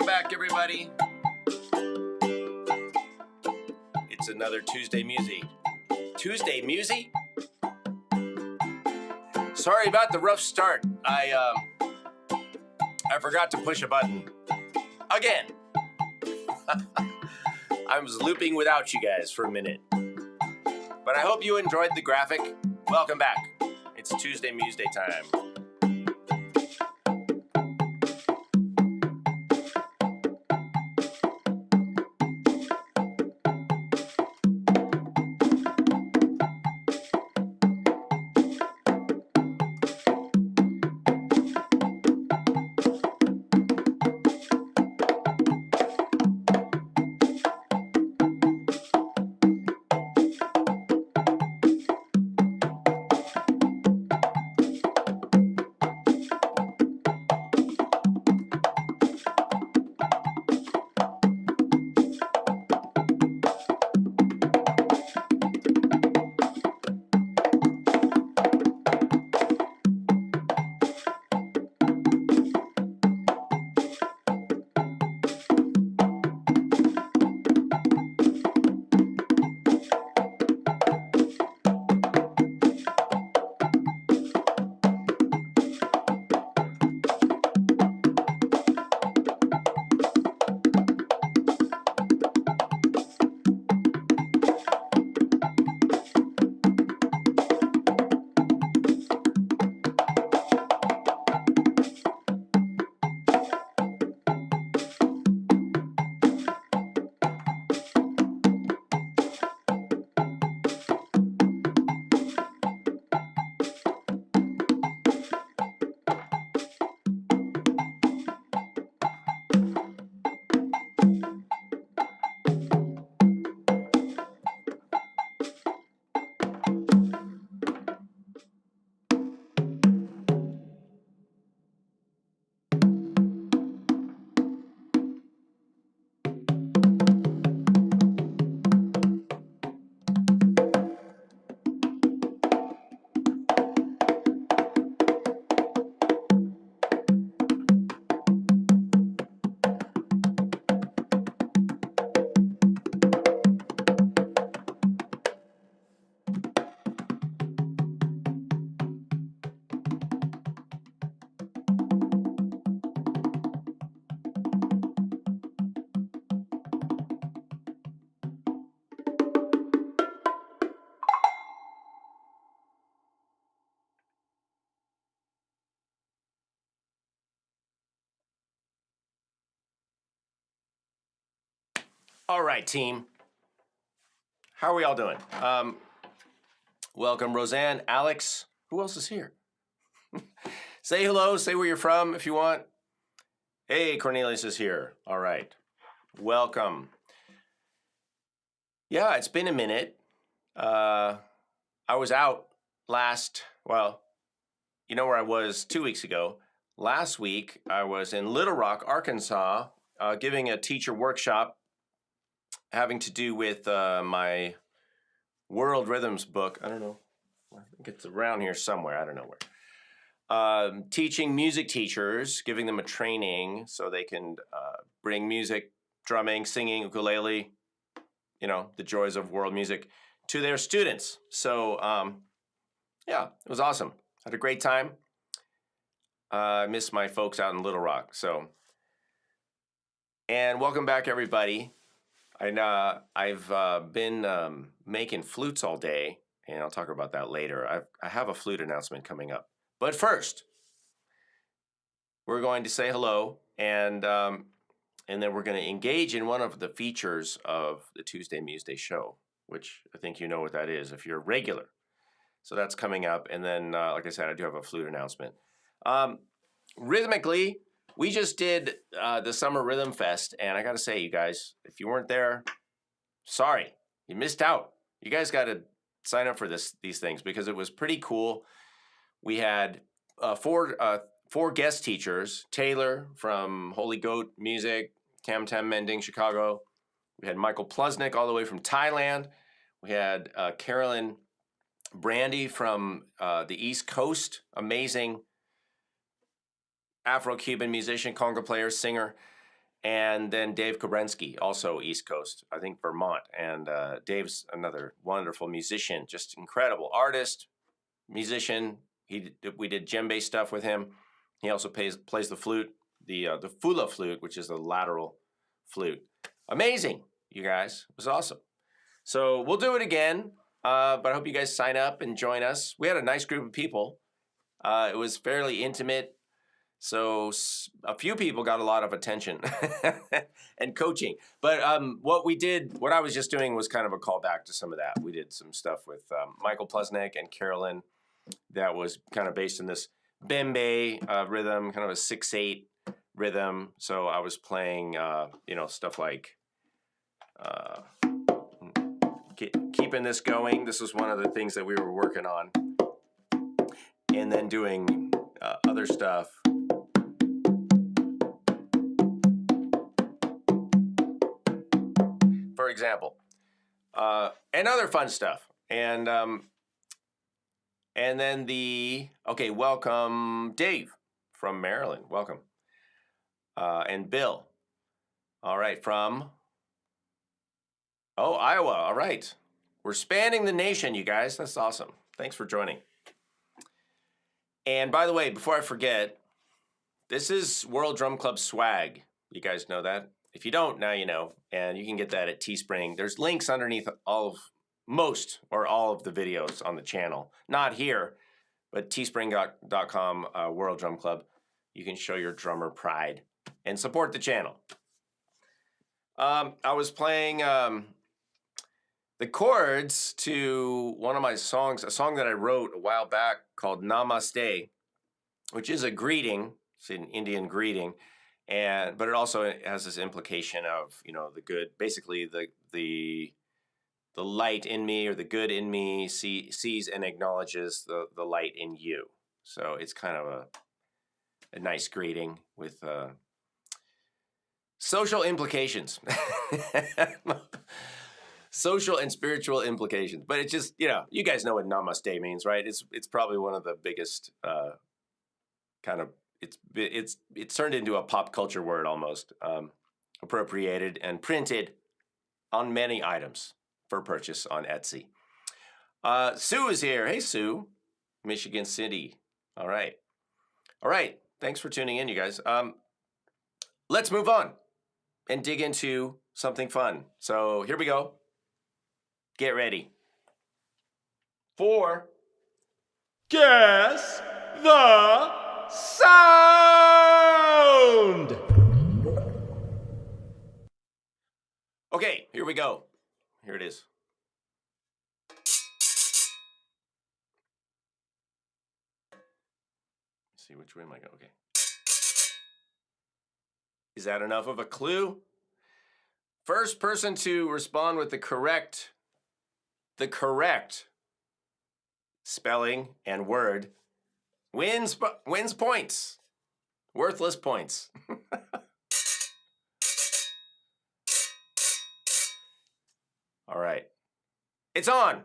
Welcome back, everybody. It's another Tuesday Musey. Tuesday Musey? Sorry about the rough start. I forgot to push a button. Again. I was looping without you guys for a minute. But I hope you enjoyed the graphic. Welcome back. It's Tuesday Museday time. All right, team. How are we all doing? Welcome, Roseanne, Alex. Who else is here? Say hello, say where you're from if you want. Hey, Cornelius is here. All right. Welcome. Yeah, it's been a minute. I was out well, you know where I was 2 weeks ago. Last week, I was in Little Rock, Arkansas, giving a teacher workshop having to do with my World Rhythms book. I don't know. I think it's around here somewhere. I don't know where. Teaching music teachers, giving them a training so they can bring music, drumming, singing, ukulele, you know, the joys of world music to their students. So, yeah, it was awesome. Had a great time. I miss my folks out in Little Rock. So, and welcome back, everybody. I've been making flutes all day, and I'll talk about that later. I have a flute announcement coming up. But first, we're going to say hello, and then we're going to engage in one of the features of the Tuesday Museday show, which I think you know what that is if you're regular. So that's coming up, and then, like I said, I do have a flute announcement. Rhythmically, we just did the Summer Rhythm Fest, and I got to say, you guys, if you weren't there, sorry, you missed out. You guys got to sign up for these things because it was pretty cool. We had four guest teachers: Taylor from Holy Goat Music, Tam Tam Mending, Chicago. We had Michael Plusnik all the way from Thailand. We had Carolyn Brandy from the East Coast, amazing Afro-Cuban musician, conga player, singer. And then Dave Kobrensky, also East Coast, I think Vermont. And Dave's another wonderful musician, just incredible artist, musician. We did djembe stuff with him. He also plays the flute, the fula flute, which is the lateral flute. Amazing, you guys. It was awesome. So we'll do it again, but I hope you guys sign up and join us. We had a nice group of people. It was fairly intimate. So a few people got a lot of attention and coaching. But what I was just doing was kind of a callback to some of that. We did some stuff with Michael Plusnick and Carolyn that was kind of based in this bembe rhythm, kind of a 6/8 rhythm. So I was playing, stuff like keeping this going. This was one of the things that we were working on. And then doing other stuff. For example, and other fun stuff. And then welcome Dave from Maryland. Welcome. And Bill. All right, from Iowa. All right. We're spanning the nation, you guys. That's awesome. Thanks for joining. And by the way, before I forget, this is World Drum Club swag. You guys know that? If you don't, now you know. And you can get that at Teespring. There's links underneath most or all of the videos on the channel. Not here, but teespring.com, World Drum Club. You can show your drummer pride and support the channel. I was playing the chords to one of my songs, a song that I wrote a while back called Namaste, which is a greeting. It's an Indian greeting. But it also has this implication of, the good, basically the light in me or the good in me sees and acknowledges the light in you. So it's kind of a nice greeting with social implications, social and spiritual implications. But it's just, you guys know what Namaste means, right? It's probably one of the biggest it's turned into a pop culture word almost, appropriated and printed on many items for purchase on Etsy. Sue is here. Hey, Sue, Michigan City. All right. Thanks for tuning in, you guys. Let's move on and dig into something fun. So here we go. Get ready for Guess the Sound! Okay, here we go. Here it is. Let's see which way am I going? Okay. Is that enough of a clue? First person to respond with the correct spelling and word wins points. Worthless points. All right. It's on.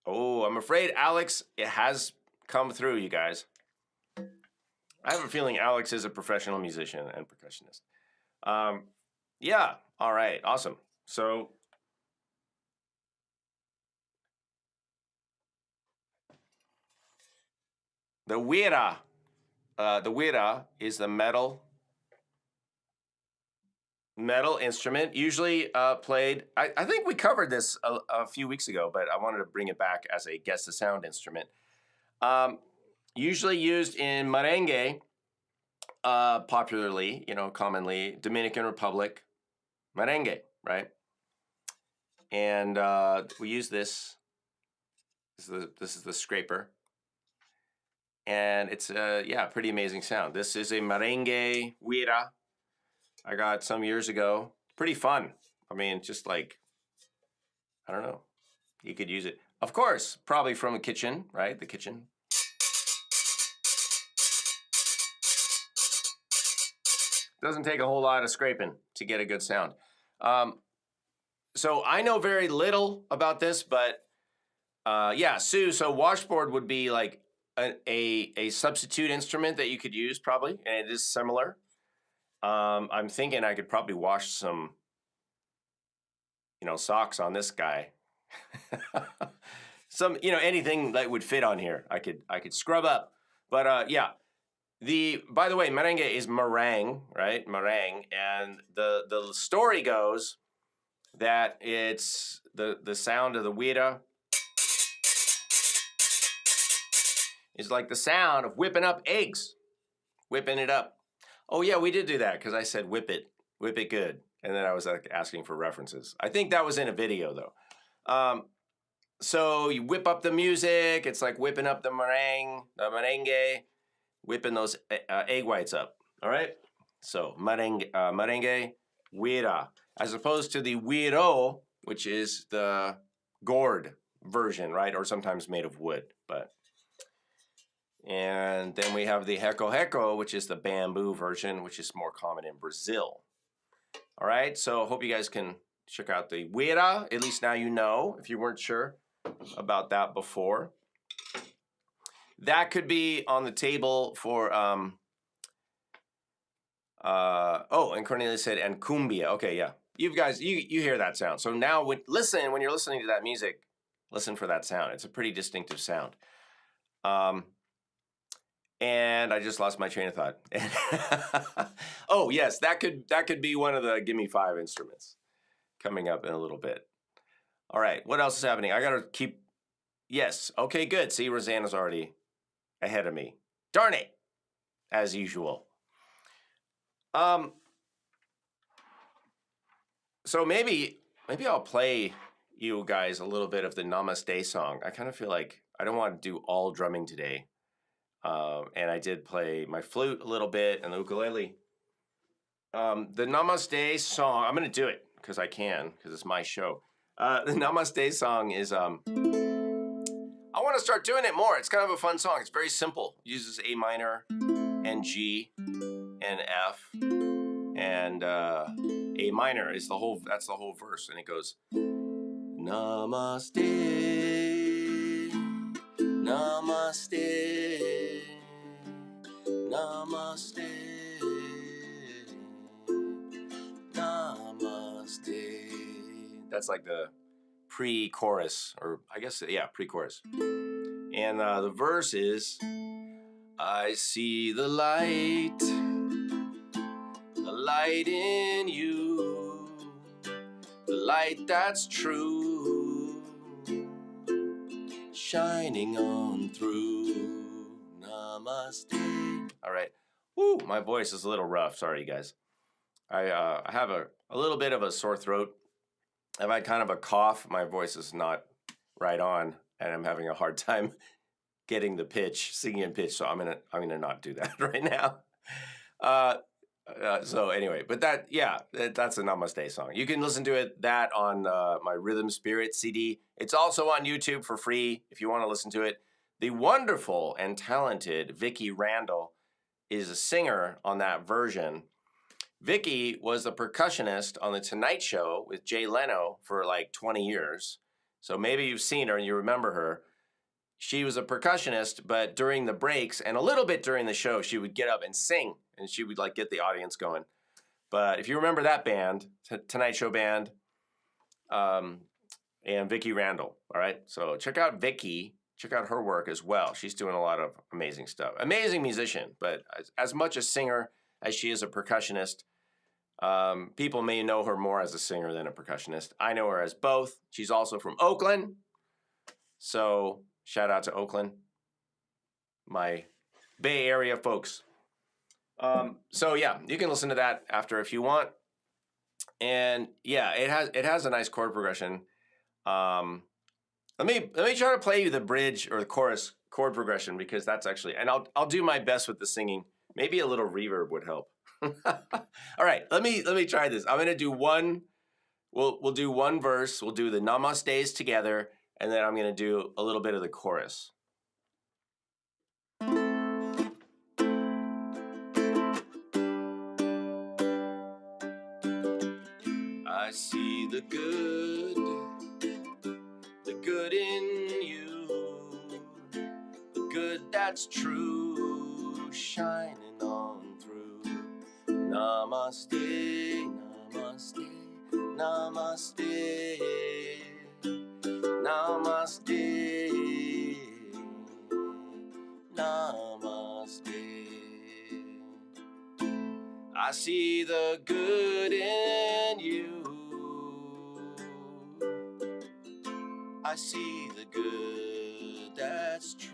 Oh, I'm afraid Alex, it has come through, you guys. I have a feeling Alex is a professional musician and percussionist. Yeah. All right. Awesome. So the wira is the metal instrument, usually played. I think we covered this a few weeks ago, but I wanted to bring it back as a guess the sound instrument. Usually used in merengue, popularly, commonly, Dominican Republic, merengue, right? And we use this. This is the scraper. And it's pretty amazing sound. This is a merengue wira I got some years ago. Pretty fun. I mean, just like, I don't know. You could use it. Of course, probably from a kitchen, right? The kitchen. Doesn't take a whole lot of scraping to get a good sound. So I know very little about this, but Sue, so washboard would be like a substitute instrument that you could use probably, and it is similar. I'm thinking I could probably wash some, socks on this guy. Some, anything that would fit on here, I could scrub up. But yeah, by the way, merengue is meringue, right? Meringue, and the story goes that it's the sound of the huira is like the sound of whipping up eggs, whipping it up. Oh yeah, we did do that because I said whip it good, and then I was like asking for references. I think that was in a video though. So you whip up the music. It's like whipping up the merengue, whipping those egg whites up. All right. So merengue, huira, as opposed to the huiro, which is the gourd version, right? Or sometimes made of wood, but. And then we have the reco-reco, which is the bamboo version, which is more common in Brazil. All right, so hope you guys can check out the huira. At least now you know, if you weren't sure about that before. That could be on the table for, and Cornelia said, and cumbia. Okay, yeah. You guys, you hear that sound. So now when you're listening to that music, listen for that sound. It's a pretty distinctive sound. And I just lost my train of thought. Oh yes, that could be one of the Give Me Five instruments coming up in a little bit. All right, what else is happening? I gotta keep. Yes, okay, good. See, Rosanna's already ahead of me. Darn it, as usual. So maybe I'll play you guys a little bit of the Namaste song. I kind of feel like I don't want to do all drumming today. And I did play my flute a little bit and the ukulele. The Namaste song, I'm going to do it because I can, because it's my show. The Namaste song is, I want to start doing it more. It's kind of a fun song. It's very simple. It uses A minor and G and F. And A minor is that's the whole verse. And it goes, Namaste, Namaste, Namaste, Namaste. That's like the pre-chorus, or I guess, yeah, pre-chorus. And the verse is, I see the light in you, the light that's true, shining on through. Namaste. All right. Woo, my voice is a little rough. Sorry, you guys. I have a little bit of a sore throat. I've had kind of a cough. My voice is not right on, and I'm having a hard time getting the pitch, singing in pitch. So I'm gonna not do that right now. So anyway, but that's a Namaste song. You can listen to that on my Rhythm Spirit CD. It's also on YouTube for free if you want to listen to it. The wonderful and talented Vicki Randall is a singer on that version. Vicki was the percussionist on The Tonight Show with Jay Leno for like 20 years. So maybe you've seen her and you remember her. She was a percussionist, but during the breaks and a little bit during the show, she would get up and sing, and she would like get the audience going. But if you remember that band, Tonight Show band, and Vicki Randall, all right? So check out Vicki. Check out her work as well. She's doing a lot of amazing stuff. Amazing musician, but as much a singer as she is a percussionist. People may know her more as a singer than a percussionist. I know her as both. She's also from Oakland. So shout out to Oakland, my Bay Area folks. So yeah, you can listen to that after if you want. And yeah, it has a nice chord progression. Let me try to play you the bridge or the chorus chord progression, because that's actually, and I'll do my best with the singing. Maybe a little reverb would help. All right, let me try this. I'm gonna do one. We'll do one verse. We'll do the Namastes together, and then I'm gonna do a little bit of the chorus. I see the good in you, the good that's true, shining on through. Namaste, namaste, namaste, namaste, namaste. I see the good in you. I see the good that's true.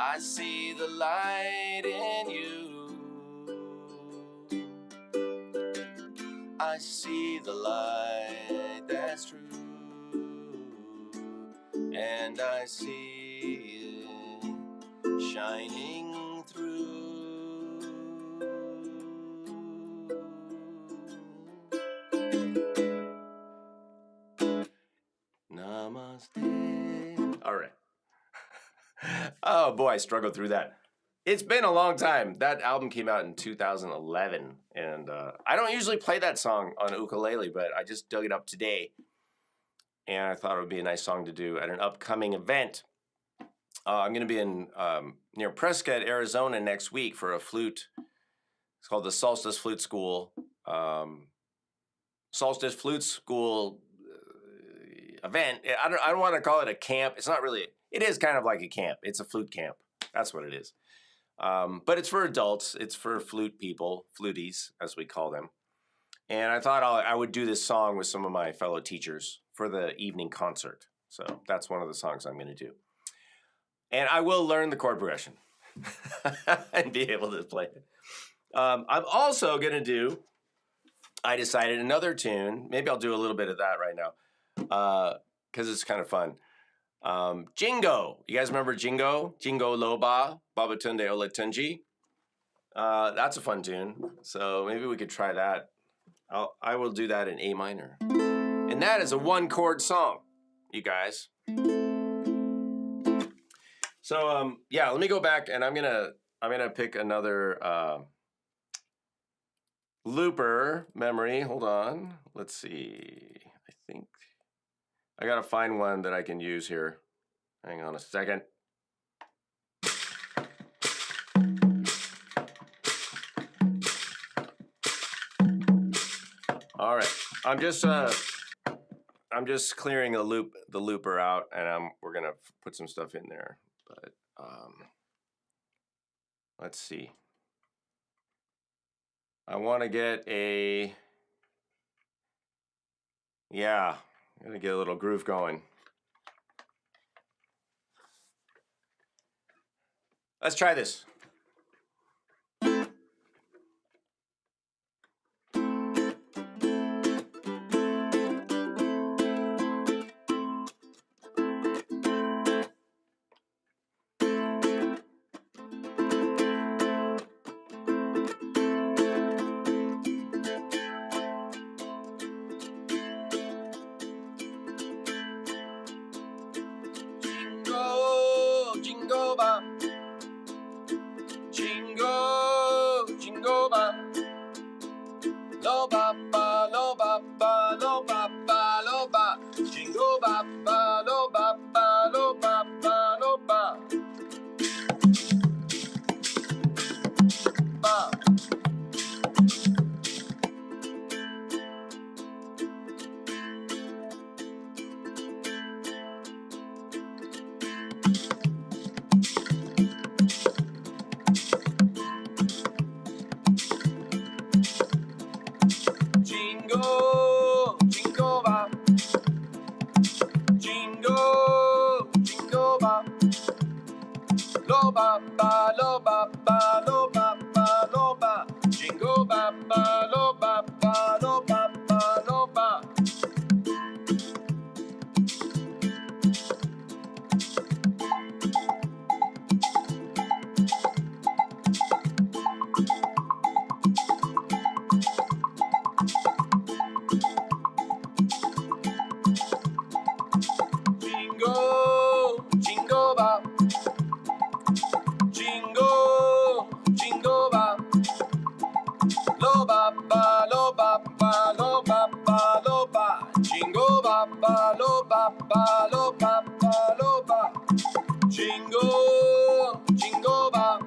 I see the light in you. I see the light that's true. And I see it shining through. Namaste. All right. Oh boy, I struggled through that. It's been a long time. That album came out in 2011, and I don't usually play that song on ukulele, but I just dug it up today, and I thought it would be a nice song to do at an upcoming event. I'm going to be in near Prescott, Arizona next week for a flute. It's called the Solstice Flute School. Solstice Flute School event. I don't want to call it a camp. It's not really. It is kind of like a camp. It's a flute camp. That's what it is. But it's for adults. It's for flute people, fluties, as we call them. And I thought I would do this song with some of my fellow teachers for the evening concert. So that's one of the songs I'm going to do. And I will learn the chord progression and be able to play it. I'm also going to do, I decided, another tune. Maybe I'll do a little bit of that right now because it's kind of fun. Jingo. You guys remember Jingo? Jingo Loba, Babatunde Olatunji. That's a fun tune. So maybe we could try that. I will do that in A minor. And that is a one-chord song, you guys. So yeah, let me go back and I'm gonna pick another looper memory. Hold on. Let's see. I think I gotta find one that I can use here. Hang on a second. All right. I'm just clearing the looper out, and we're gonna put some stuff in there. But let's see. I want to get I'm gonna get a little groove going. Let's try this. Jingle ba, jingle, jingle ba, lo ba ba, lo ba ba, lo ba ba, lo ba, jingle ba ba, lo ba ba, lo ba ba, lo ba, ba. Jingle, jingle ba, jingle, jingle ba, lo ba ba, lo ba ba, lo ba ba, lo ba, jingle ba ba, lo ba ba, lo ba ba, lo ba. Jingle, jingle ba, jingle, jingle ba, lo ba ba, lo ba ba, lo ba ba, lo ba, jingle ba ba, lo ba ba, lo ba ba, lo ba, jingle, jingle ba,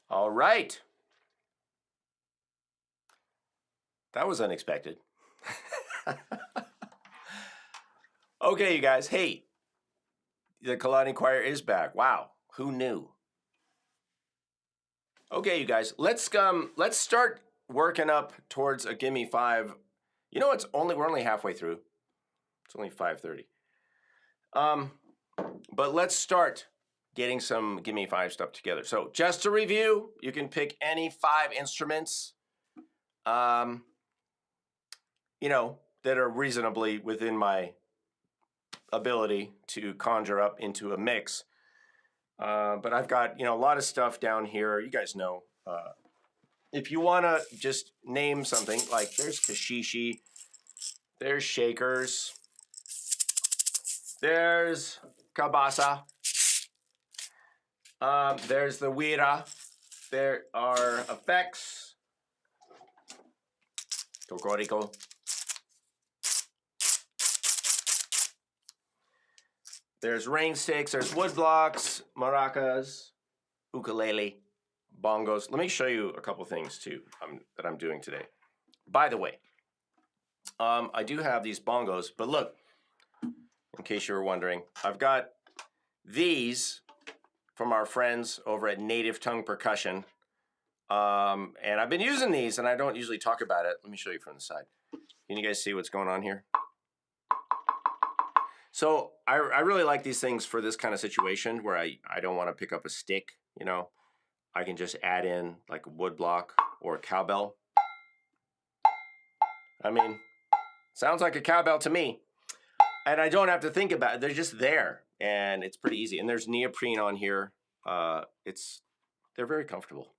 All right. That was unexpected. Okay, you guys. Hey, the Kalani Choir is back. Wow, who knew? Okay, you guys. Let's start working up towards a gimme 5. You know, we're only halfway through. It's only 5:30. But let's start getting some gimme 5 stuff together. So just to review, you can pick any 5 instruments, you know, that are reasonably within my ability to conjure up into a mix. But I've got, a lot of stuff down here. You guys know, if you want to just name something, like there's kashishi, there's shakers, there's kabasa, there's the wira, there are effects, tokoriko, there's rain sticks, there's wood blocks, maracas, ukulele, bongos. Let me show you a couple things too that I'm doing today. By the way, I do have these bongos, but look, in case you were wondering, I've got these from our friends over at Native Tongue Percussion. And I've been using these, and I don't usually talk about it. Let me show you from the side. Can you guys see what's going on here? So I really like these things for this kind of situation where I don't want to pick up a stick, I can just add in like a wood block or a cowbell. I mean, sounds like a cowbell to me. And I don't have to think about it. They're just there, and it's pretty easy. And there's neoprene on here. They're very comfortable.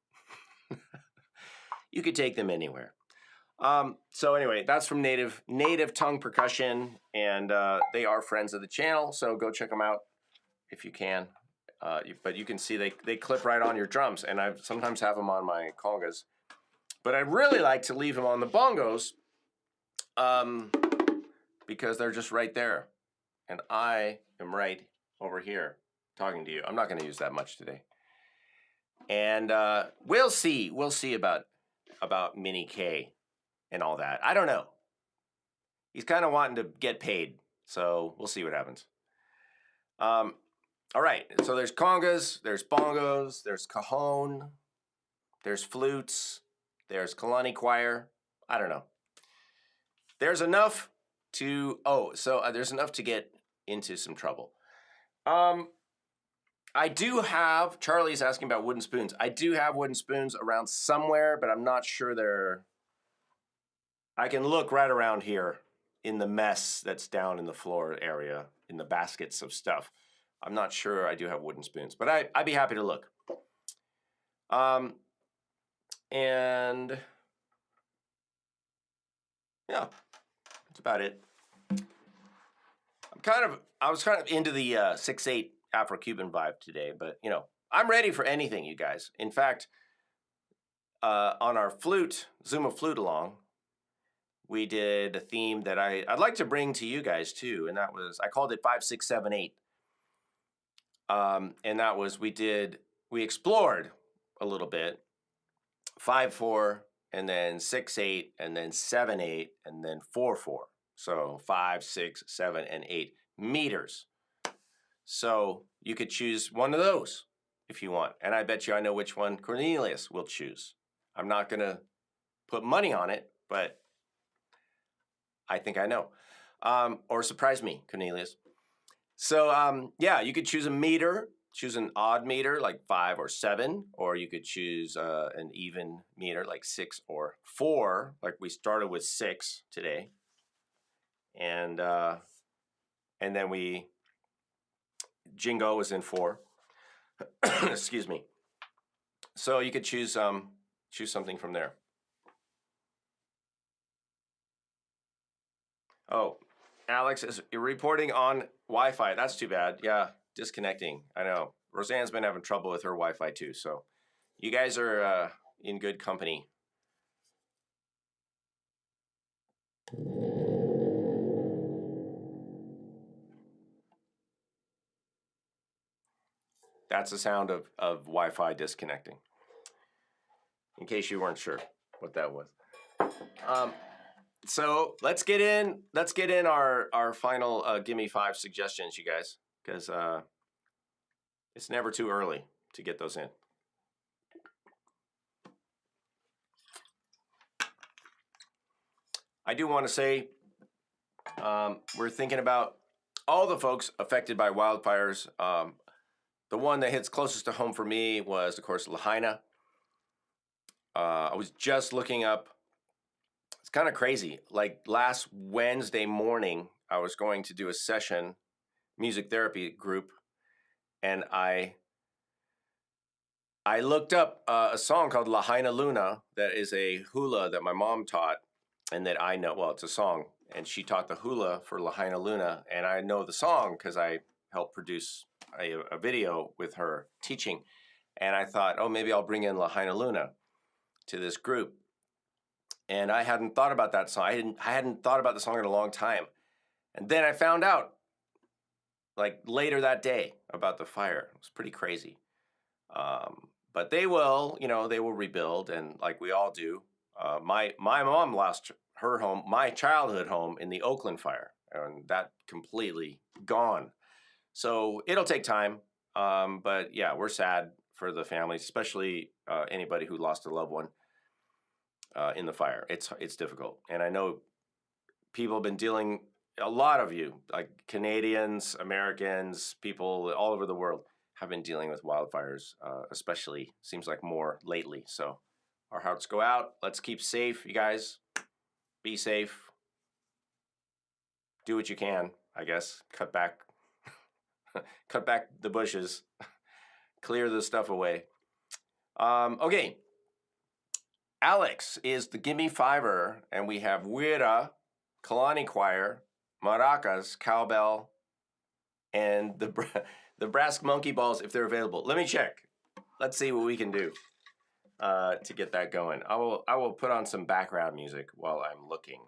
You could take them anywhere. So anyway, that's from Native Tongue Percussion, and they are friends of the channel. So go check them out if you can. But you can see they clip right on your drums, and I sometimes have them on my congas. But I really like to leave them on the bongos because they're just right there. and I am right over here talking to you. I'm not going to use that much today. And we'll see. We'll see about Mini K and all that. I don't know. He's kind of wanting to get paid, so we'll see what happens. All right. So there's congas, there's bongos, there's cajon, there's flutes, there's Kalani choir. I don't know. There's enough to there's enough to get into some trouble. I do have, Charlie's asking about wooden spoons. I do have wooden spoons around somewhere, but I'm not sure they're, I can look right around here in the mess that's down in the floor area, in the baskets of stuff. I'm not sure I do have wooden spoons, but I'd be happy to look. And yeah, that's about it. I was kind of into the 6/8 Afro-Cuban vibe today, but you know, I'm ready for anything, you guys. In fact, on our Zuma flute along, we did a theme that I'd like to bring to you guys too, and that was, I called it 5, 6, 7, 8. And that was, we explored a little bit, 5, 4, and then 6, 8, and then 7, 8, and then 4, 4. So 5, 6, 7, and 8 meters. So you could choose one of those if you want. And I bet you I know which one Cornelius will choose. I'm not going to put money on it, but I think I know. Or surprise me, Cornelius. So yeah, you could choose a meter, choose an odd meter like 5 or 7, or you could choose an even meter like 6 or 4, like we started with 6 today. And then Jingo was in 4. Excuse me. So you could choose something from there. Oh, Alex is reporting on Wi-Fi. That's too bad. Yeah, disconnecting. I know. Roseanne's been having trouble with her Wi-Fi too. So you guys are in good company. That's the sound of Wi-Fi disconnecting. In case you weren't sure what that was. So let's get in our final Gimme 5 suggestions, you guys, because it's never too early to get those in. I do want to say we're thinking about all the folks affected by wildfires. The one that hits closest to home for me was, of course, Lahaina. I was just looking up. It's kind of crazy. Like last Wednesday morning, I was going to do a session, music therapy group, and I looked up a song called Lahaina Luna that is a hula that my mom taught and that I know. Well, it's a song, and she taught the hula for Lahaina Luna, and I know the song because I helped produce a video with her teaching. And I thought, oh, maybe I'll bring in Lahaina Luna to this group. And I hadn't thought about that song. I hadn't thought about the song in a long time. And then I found out, like later that day, about the fire. It was pretty crazy. But they will rebuild, and like we all do. My mom lost her home, my childhood home, in the Oakland fire, and that completely gone. So it'll take time. But yeah, we're sad for the families, especially anybody who lost a loved one in the fire. It's difficult, and I know people have been dealing. A lot of you, like Canadians, Americans, people all over the world, have been dealing with wildfires, especially seems like more lately. So our hearts go out. Let's keep safe, you guys. Be safe. Do what you can, I guess. Cut back the bushes. Clear the stuff away. Okay. Alex is the Gimme Fiver, and we have Wira, Kalani Choir, maracas, cowbell, and the brass monkey balls if they're available. Let me check. Let's see what we can do to get that going. I will put on some background music while I'm looking.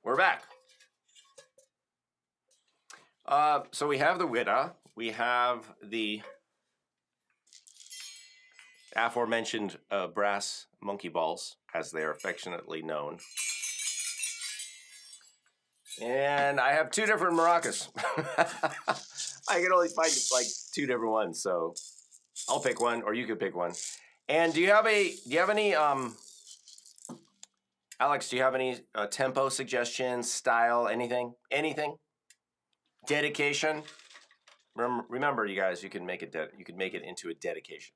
we're back. So we have the Witta. We have the aforementioned brass monkey balls, as they are affectionately known. And I have two different maracas. I can only find like two different ones, so I'll pick one, or you can pick one. And do you have any Alex, do you have any tempo suggestions, style, anything? Dedication? Remember, you guys, you can make it into a dedication.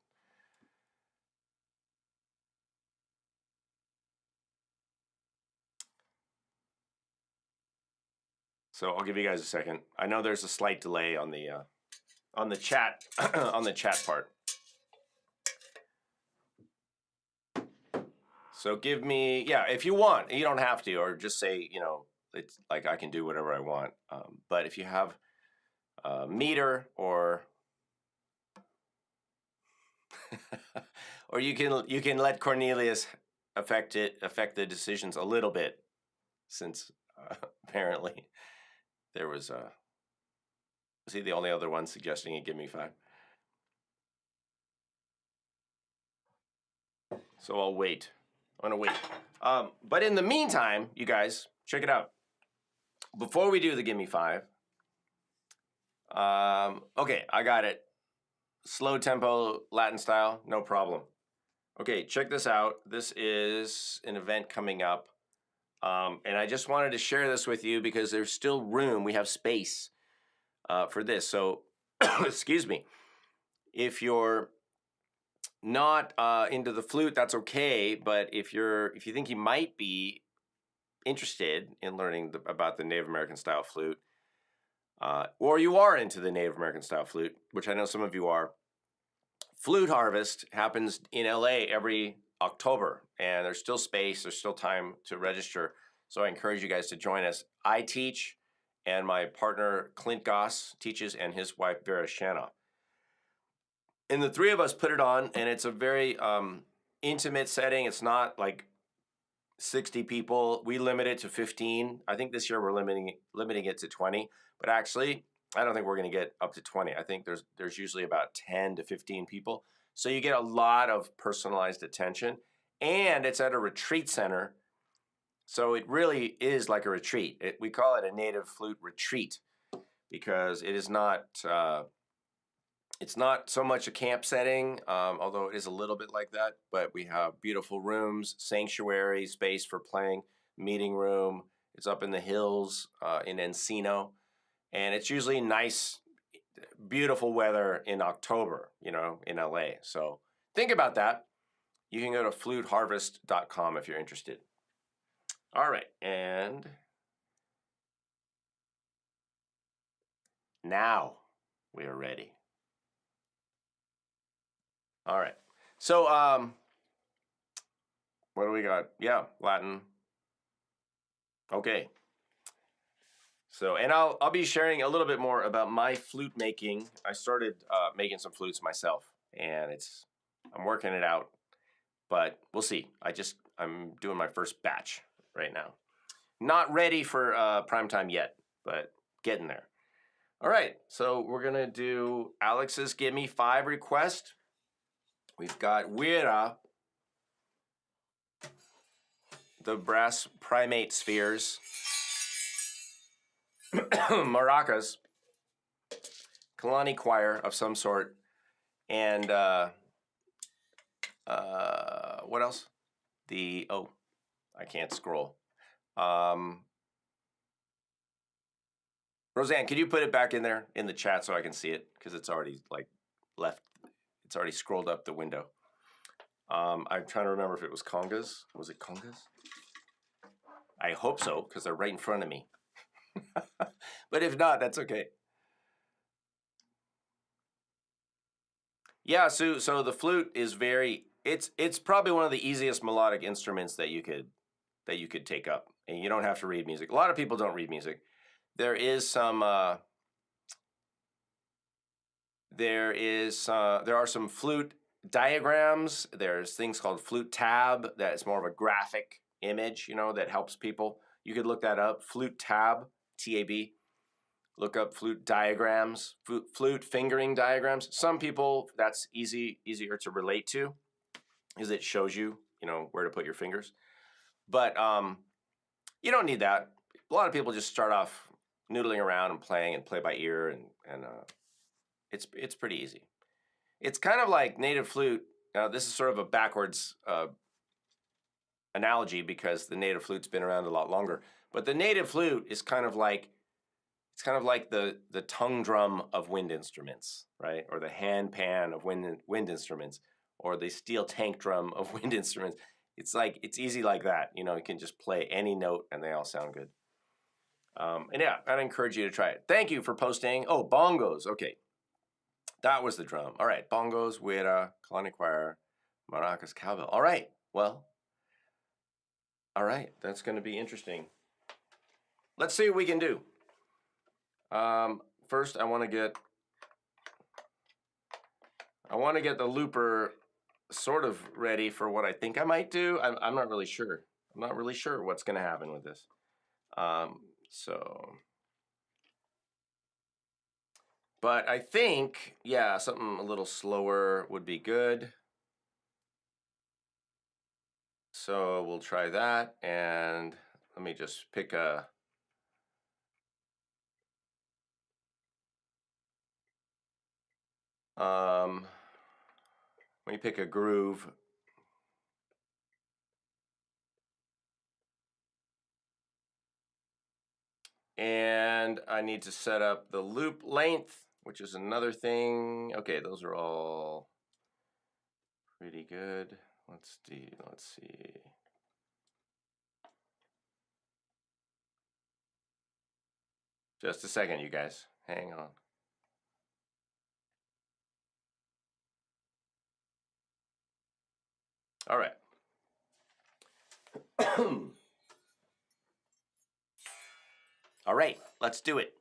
So I'll give you guys a second. I know there's a slight delay on the chat on the chat part. So give me, yeah, if you want, you don't have to, or just say, it's like I can do whatever I want. But if you have a meter or or you can let Cornelius affect the decisions a little bit, since apparently there was he the only other one suggesting a give me 5? So I'll wait. I'm gonna wait. But in the meantime, you guys, check it out. Before we do the give me 5, okay, I got it. Slow tempo, Latin style, no problem. Okay, check this out. This is an event coming up. And I just wanted to share this with you because there's still room. We have space for this. So, excuse me. If you're not into the flute, that's okay. But if you think you might be interested in learning about the Native American style flute, or you are into the Native American style flute, which I know some of you are, Flute Harvest happens in LA every October, and there's still space, there's still time to register. So I encourage you guys to join us. I teach, and my partner Clint Goss teaches, and his wife Vera Shanna. And the three of us put it on, and it's a very intimate setting. It's not like 60 people. We limit it to 15. I think this year we're limiting it to 20. But actually, I don't think we're going to get up to 20. I think there's usually about 10 to 15 people. So you get a lot of personalized attention. And it's at a retreat center. So it really is like a retreat. We call it a native flute retreat because it is not... it's not so much a camp setting, although it is a little bit like that, but we have beautiful rooms, sanctuary, space for playing, meeting room. It's up in the hills in Encino, and it's usually nice, beautiful weather in October, in LA. So think about that. You can go to fluteharvest.com if you're interested. All right, and now we are ready. All right. So, what do we got? Yeah, Latin. Okay. So, and I'll be sharing a little bit more about my flute making. I started making some flutes myself, and I'm working it out, but we'll see. I'm doing my first batch right now. Not ready for prime time yet, but getting there. All right. So we're gonna do Alex's Give Me 5 request. We've got Wira, the brass primate spheres, maracas, Kalani choir of some sort, and what else? I can't scroll. Roseanne, could you put it back in there in the chat so I can see it? Because it's already left. It's already scrolled up the window. I'm trying to remember if it was congas. Was it congas? I hope so, because they're right in front of me. But if not, that's okay. Yeah, so the flute is it's probably one of the easiest melodic instruments that you could take up, and you don't have to read music. A lot of people don't read music. There are some flute diagrams. There's things called flute tab that is more of a graphic image, that helps people You could look that up. Flute tab, T-A-B. Look up flute diagrams, flute fingering diagrams. Some people, that's easier to relate to, because it shows you, where to put your fingers. But you don't need that. A lot of people just start off noodling around and playing and play by ear, and it's pretty easy. It's kind of like native flute. Now, this is sort of a backwards analogy because the native flute's been around a lot longer. But the native flute is kind of like the tongue drum of wind instruments, right? Or the hand pan of wind instruments, or the steel tank drum of wind instruments. It's easy like that. You can just play any note and they all sound good. And yeah, I'd encourage you to try it. Thank you for posting. Oh, bongos. Okay. That was the drum. All right. Bongos, Wera, Kalani choir, maracas, cowbell. All right. Well, all right. That's going to be interesting. Let's see what we can do. First, I want to get the looper sort of ready for what I think I might do. I'm not really sure. I'm not really sure what's going to happen with this. But I think, yeah, something a little slower would be good. So we'll try that, and let me just pick a... let me pick a groove. And I need to set up the loop length, which is another thing. Okay, those are all pretty good. Let's see. Just a second, you guys. Hang on. All right. All right, let's do it.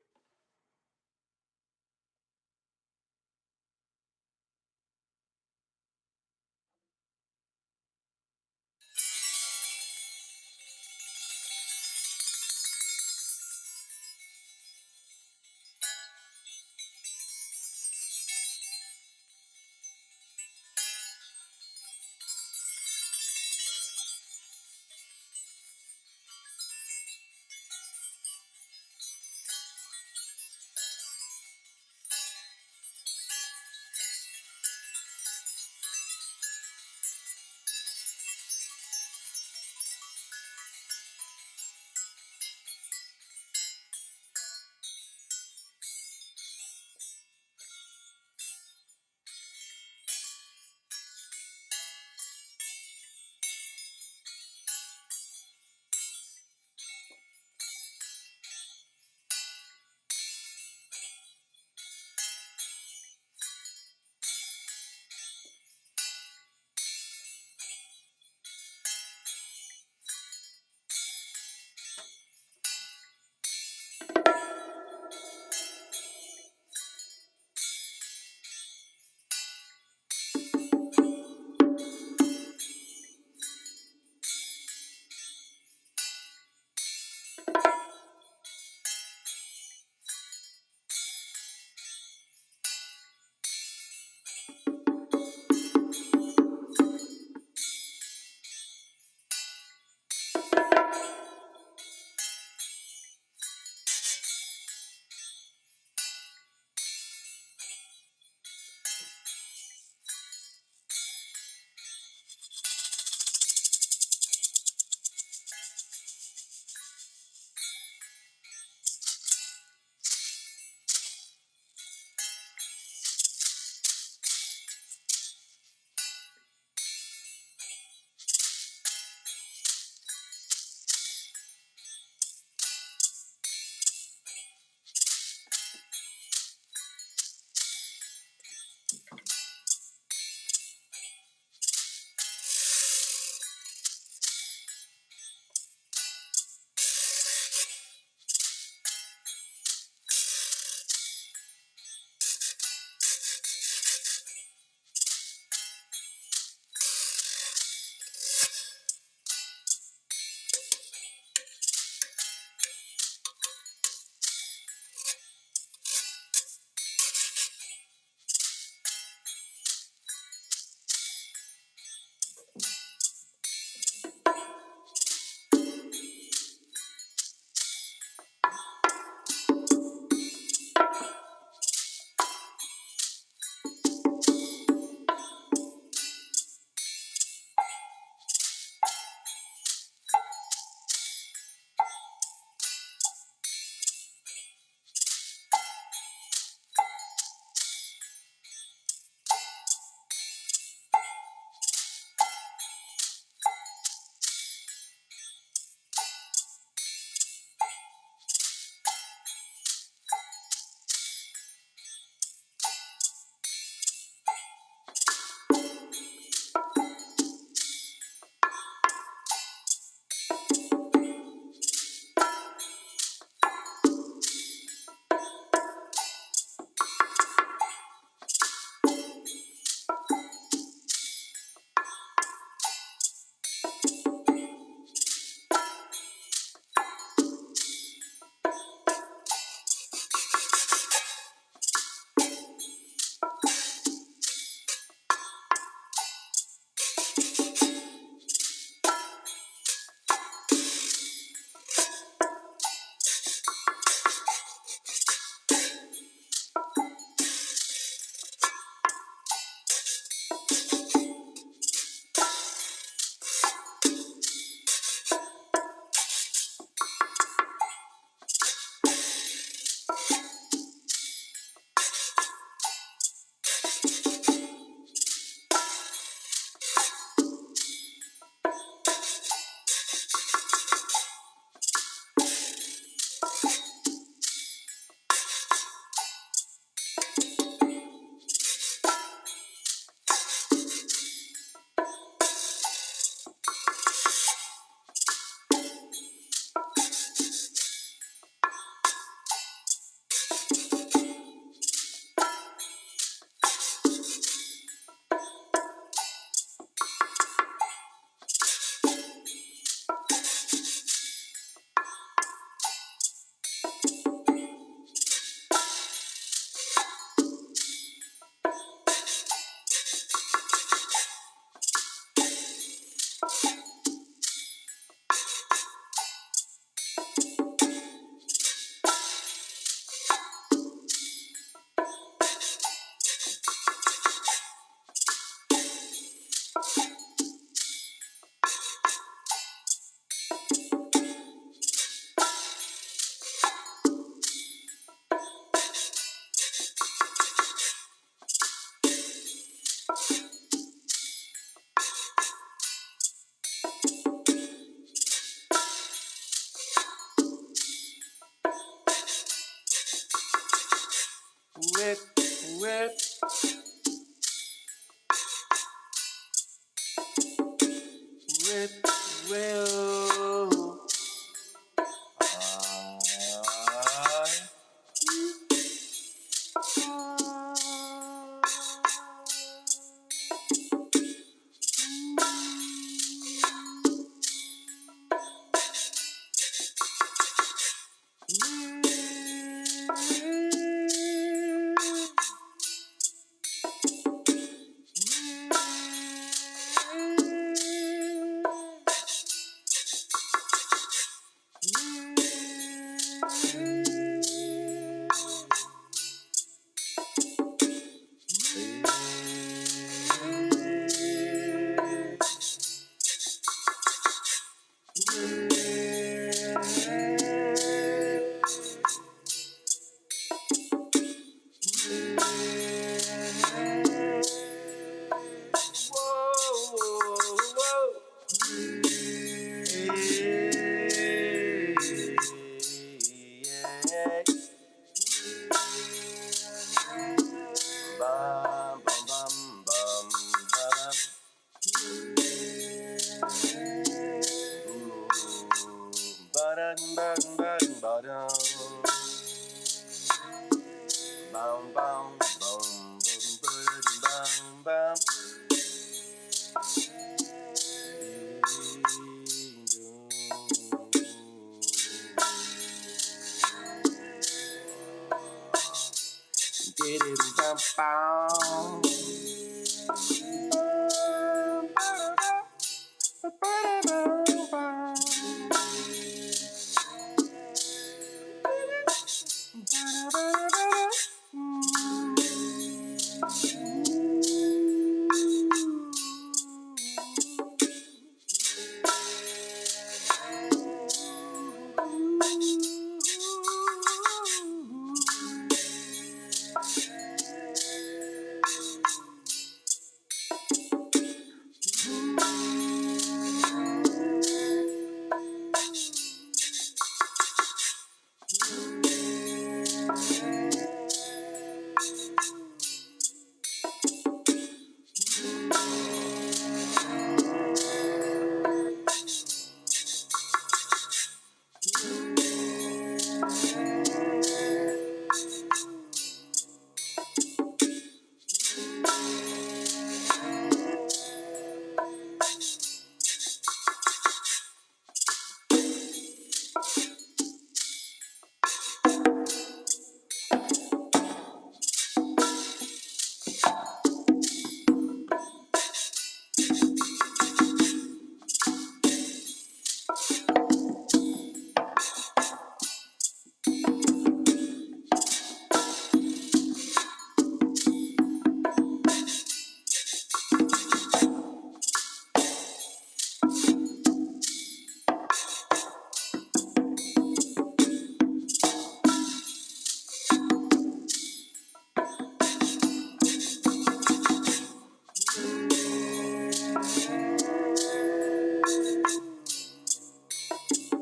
with will.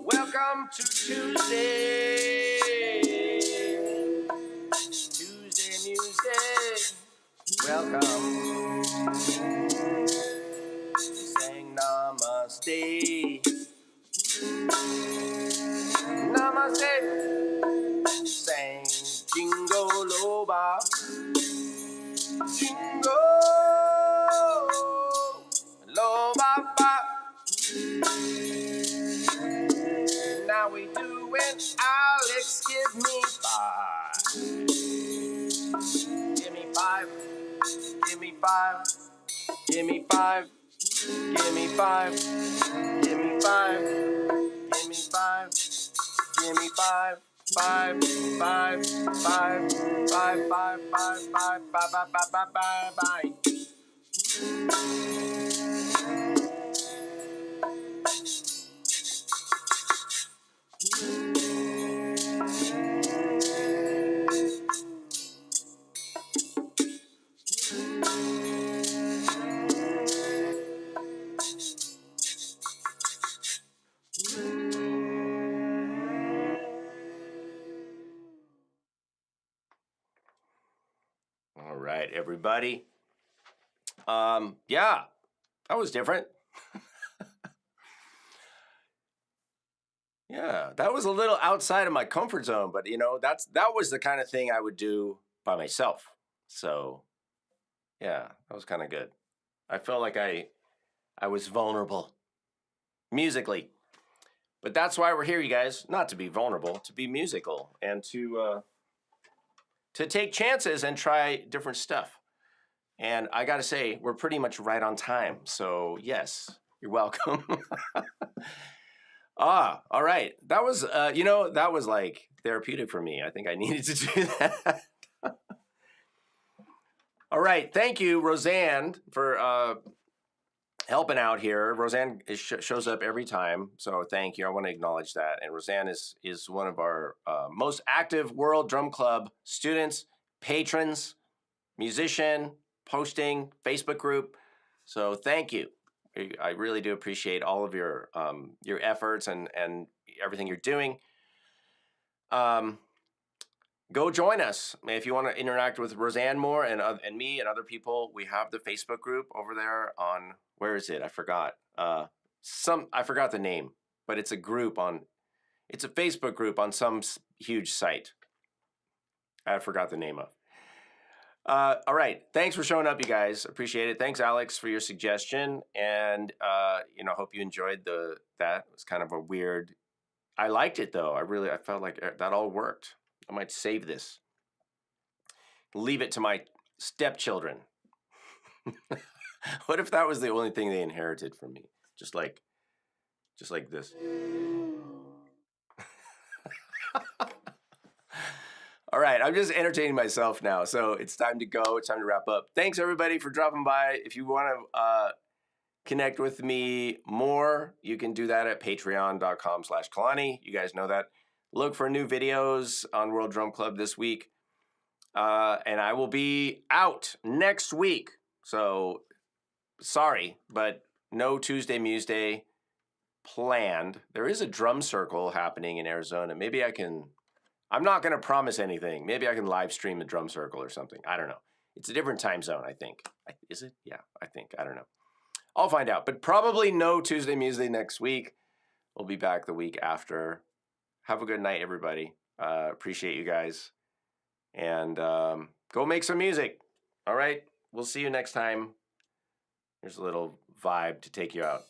Welcome to Tuesday. Tuesday Museday. Welcome. Saying namaste. Namaste. Saying jingle loba. Jingle loba ba. Now we doing Alex, give me five. Give me five. Give me five. Give me five. Give me five. Give me five. Give me five. Give me five. Five. Five. Five. Five. Five. Five. Five. Bye. Bye. Bye. Bye. Bye. Bye. All right, everybody. Yeah, That was different. Yeah, that was a little outside of my comfort zone, but that was the kind of thing I would do by myself. So, yeah, that was kind of good. I felt like I was vulnerable musically. But that's why we're here, you guys. Not to be vulnerable, to be musical and to take chances and try different stuff. And I got to say, we're pretty much right on time. So, yes, you're welcome. All right. That was, that was like therapeutic for me. I think I needed to do that. All right. Thank you, Roseanne, for helping out here. Roseanne shows up every time. So thank you. I want to acknowledge that. And Roseanne is one of our most active World Drum Club students, patrons, musician, posting, Facebook group. So thank you. I really do appreciate all of your efforts and everything you're doing. Go join us if you want to interact with Roseanne more and me and other people. We have the Facebook group over there on, where is it? I forgot. I forgot the name, but it's a Facebook group on some huge site. I forgot the name of. All right. Thanks for showing up, you guys. Appreciate it. Thanks, Alex, for your suggestion. And, hope you enjoyed that. It was kind of a weird, I liked it though. I felt like that all worked. I might save this. Leave it to my stepchildren. What if that was the only thing they inherited from me? Just like this. All right, I'm just entertaining myself now, so it's time to go. It's time to wrap up. Thanks, everybody, for dropping by. If you want to connect with me more, you can do that at patreon.com/Kalani. You guys know that. Look for new videos on World Drum Club this week. And I will be out next week. So, sorry, but no Tuesday Museday planned. There is a drum circle happening in Arizona. Maybe I'm not going to promise anything. Maybe I can live stream a drum circle or something. I don't know. It's a different time zone, I think. Is it? Yeah, I think. I don't know. I'll find out. But probably no Tuesday Museday next week. We'll be back the week after. Have a good night, everybody. Appreciate you guys. And go make some music. All right? We'll see you next time. Here's a little vibe to take you out.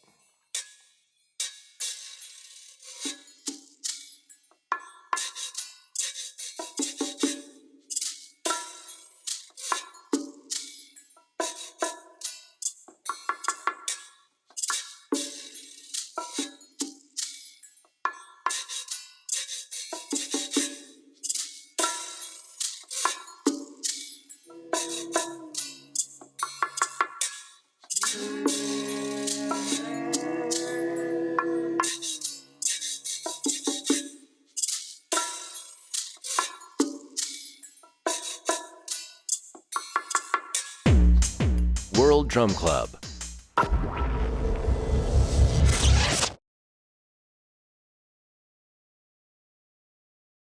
World Drum Club,